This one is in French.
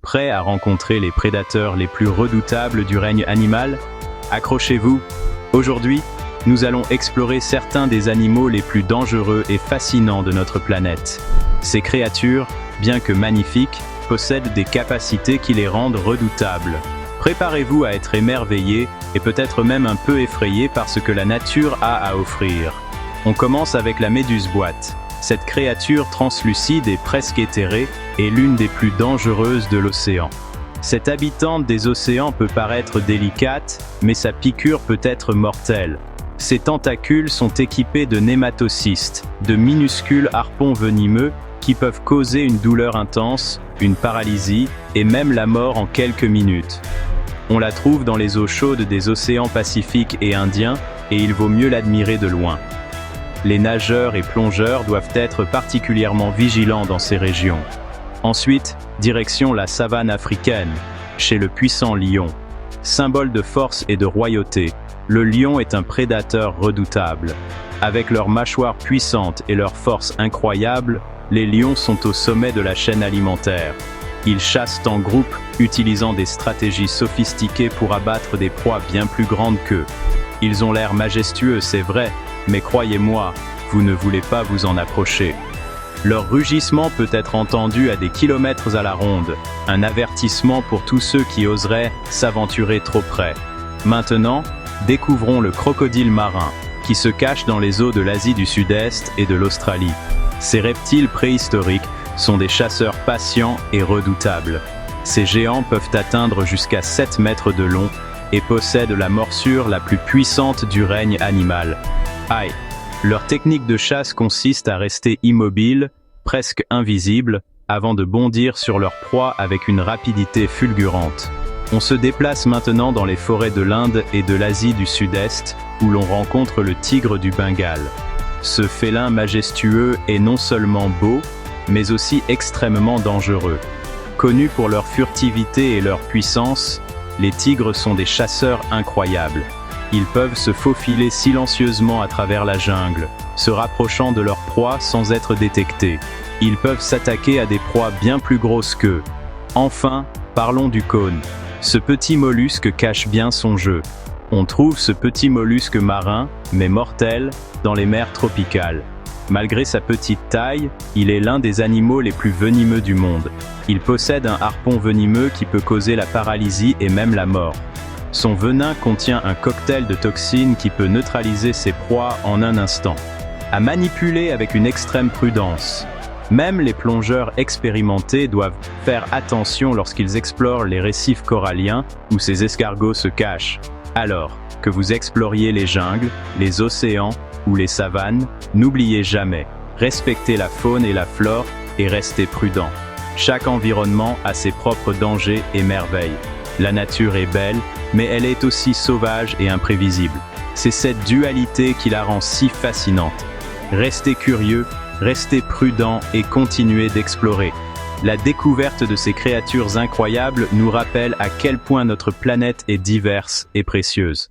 prêt à rencontrer les prédateurs les plus redoutables du règne animal? Accrochez-vous! Aujourd'hui, nous allons explorer certains des animaux les plus dangereux et fascinants de notre planète. Ces créatures, bien que magnifiques, possèdent des capacités qui les rendent redoutables. Préparez-vous à être émerveillés et peut-être même un peu effrayés par ce que la nature a à offrir. On commence avec la méduse boîte. Cette créature translucide et presque éthérée est l'une des plus dangereuses de l'océan. Cette habitante des océans peut paraître délicate, mais sa piqûre peut être mortelle. Ses tentacules sont équipés de nématocystes, de minuscules harpons venimeux qui peuvent causer une douleur intense, une paralysie et même la mort en quelques minutes. On la trouve dans les eaux chaudes des océans Pacifique et Indien et il vaut mieux l'admirer de loin. Les nageurs et plongeurs doivent être particulièrement vigilants dans ces régions. Ensuite, direction la savane africaine, chez le puissant lion. Symbole de force et de royauté, le lion est un prédateur redoutable. Avec leurs mâchoires puissantes et leur force incroyable, les lions sont au sommet de la chaîne alimentaire. Ils chassent en groupe, utilisant des stratégies sophistiquées pour abattre des proies bien plus grandes qu'eux. Ils ont l'air majestueux, c'est vrai, mais croyez-moi, vous ne voulez pas vous en approcher. Leur rugissement peut être entendu à des kilomètres à la ronde, un avertissement pour tous ceux qui oseraient s'aventurer trop près. Maintenant, découvrons le crocodile marin, qui se cache dans les eaux de l'Asie du Sud-Est et de l'Australie. Ces reptiles préhistoriques sont des chasseurs patients et redoutables. Ces géants peuvent atteindre jusqu'à 7 mètres de long et possèdent la morsure la plus puissante du règne animal. Aïe! Leur technique de chasse consiste à rester immobile, presque invisible, avant de bondir sur leur proie avec une rapidité fulgurante. On se déplace maintenant dans les forêts de l'Inde et de l'Asie du Sud-Est, où l'on rencontre le tigre du Bengale. Ce félin majestueux est non seulement beau, mais aussi extrêmement dangereux. Connus pour leur furtivité et leur puissance, les tigres sont des chasseurs incroyables. Ils peuvent se faufiler silencieusement à travers la jungle, se rapprochant de leur proie sans être détectés. Ils peuvent s'attaquer à des proies bien plus grosses qu'eux. Enfin, parlons du cône. Ce petit mollusque cache bien son jeu. On trouve ce petit mollusque marin, mais mortel, dans les mers tropicales. Malgré sa petite taille, il est l'un des animaux les plus venimeux du monde. Il possède un harpon venimeux qui peut causer la paralysie et même la mort. Son venin contient un cocktail de toxines qui peut neutraliser ses proies en un instant. À manipuler avec une extrême prudence. Même les plongeurs expérimentés doivent faire attention lorsqu'ils explorent les récifs coralliens où ces escargots se cachent. Alors, que vous exploriez les jungles, les océans ou les savanes, n'oubliez jamais, respectez la faune et la flore et restez prudent. Chaque environnement a ses propres dangers et merveilles. La nature est belle, mais elle est aussi sauvage et imprévisible. C'est cette dualité qui la rend si fascinante. Restez curieux, restez prudent et continuez d'explorer. La découverte de ces créatures incroyables nous rappelle à quel point notre planète est diverse et précieuse.